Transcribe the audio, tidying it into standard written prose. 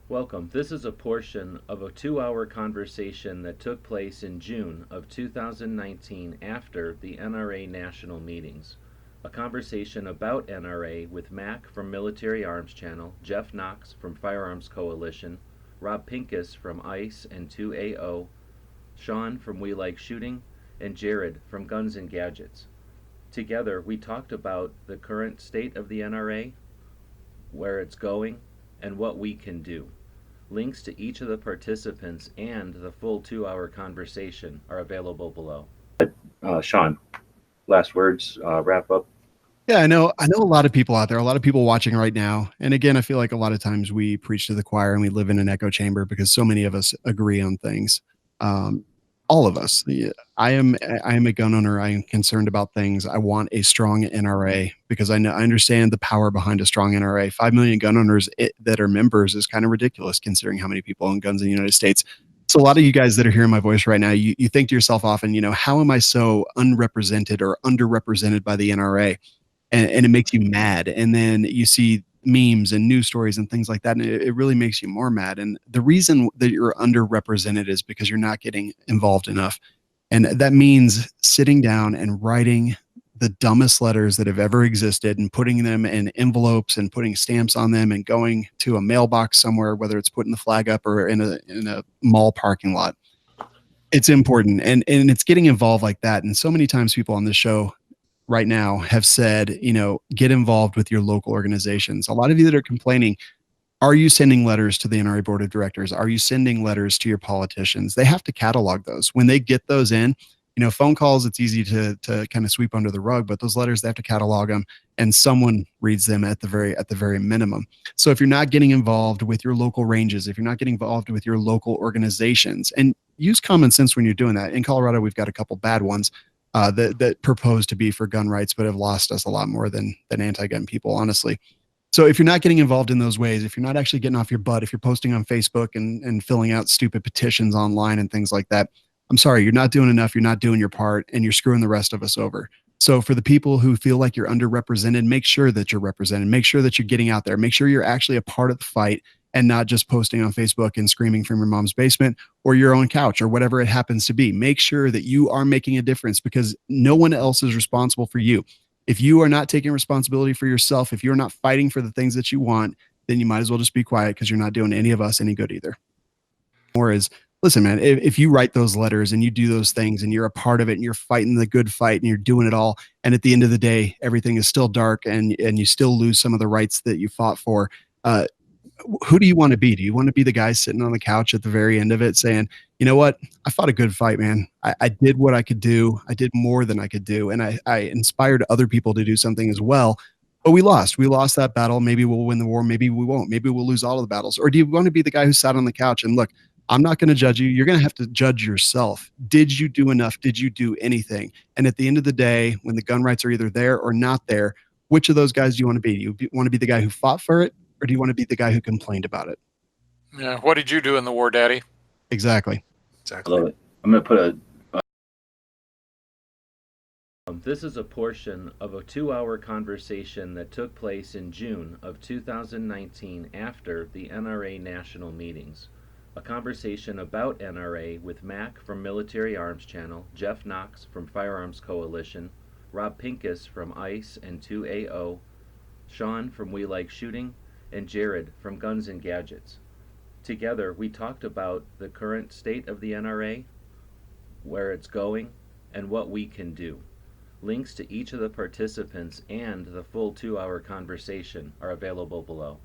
Welcome. This is a portion of a 2 hour conversation that took place in June of 2019 after the NRA national meetings. A conversation about NRA with Mac from Military Arms Channel, Jeff Knox from Firearms Coalition, Rob Pincus from ICE and 2AO, Sean from We Like Shooting, and Jared from Guns and Gadgets. Together, we talked about the current state of the NRA, where it's going, and what we can do. Links to each of the participants and the full 2 hour conversation are available below. Sean, last words, wrap up. Yeah, I know a lot of people out there, a lot of people watching right now. And again, I feel like a lot of times we preach to the choir and we live in an echo chamber because so many of us agree on things. Um, all of us. I am a gun owner. I am concerned about things. I want a strong NRA because I understand the power behind a strong NRA. 5 million gun owners that are members is kind of ridiculous considering how many people own guns in the United States. So a lot of you guys that are hearing my voice right now, you think to yourself often, how am I so unrepresented or underrepresented by the NRA? And it makes you mad. And then you see memes and news stories and things like that, and it really makes you more mad. And the reason that you're underrepresented is because you're not getting involved enough. And that means sitting down and writing the dumbest letters that have ever existed and putting them in envelopes and putting stamps on them and going to a mailbox somewhere, whether it's putting the flag up or in a mall parking lot. It's important, and it's getting involved like that. And so many times people on this show right now have said, get involved with your local organizations. A lot of you that are complaining, are you sending letters to the NRA board of directors? Are you sending letters to your politicians? They have to catalog those. When they get those in, phone calls, it's easy to kind of sweep under the rug, but those letters, they have to catalog them and someone reads them at the very minimum. So if you're not getting involved with your local ranges, if you're not getting involved with your local organizations, and use common sense when you're doing that. In Colorado, we've got a couple bad ones that propose to be for gun rights, but have lost us a lot more than anti-gun people, honestly. So if you're not getting involved in those ways, if you're not actually getting off your butt, if you're posting on Facebook and filling out stupid petitions online and things like that, I'm sorry, you're not doing enough. You're not doing your part, and you're screwing the rest of us over. So for the people who feel like you're underrepresented, make sure that you're represented. Make sure that you're getting out there. Make sure you're actually a part of the fight and not just posting on Facebook and screaming from your mom's basement or your own couch or whatever it happens to be. Make sure that you are making a difference because no one else is responsible for you. If you are not taking responsibility for yourself, if you're not fighting for the things that you want, then you might as well just be quiet because you're not doing any of us any good either. Or is listen, man, if you write those letters and you do those things and you're a part of it and you're fighting the good fight and you're doing it all, and at the end of the day, everything is still dark and you still lose some of the rights that you fought for, uh, who do you want to be? Do you want to be the guy sitting on the couch at the very end of it saying, you know what? I fought a good fight, man. I did what I could do. I did more than I could do. And I inspired other people to do something as well. But we lost. We lost that battle. Maybe we'll win the war. Maybe we won't. Maybe we'll lose all of the battles. Or do you want to be the guy who sat on the couch and look, I'm not going to judge you. You're going to have to judge yourself. Did you do enough? Did you do anything? And at the end of the day, when the gun rights are either there or not there, which of those guys do you want to be? Do you want to be the guy who fought for it? Or do you want to be the guy who complained about it? Yeah. What did you do in the war, Daddy? Exactly. I love it. I'm going to put a. This is a portion of a 2 hour conversation that took place in June of 2019 after the NRA national meetings. A conversation about NRA with Mac from Military Arms Channel, Jeff Knox from Firearms Coalition, Rob Pincus from ICE and 2AO, Sean from We Like Shooting, and Jared from Guns and Gadgets. Together, we talked about the current state of the NRA, where it's going, and what we can do. Links to each of the participants and the full 2 hour conversation are available below.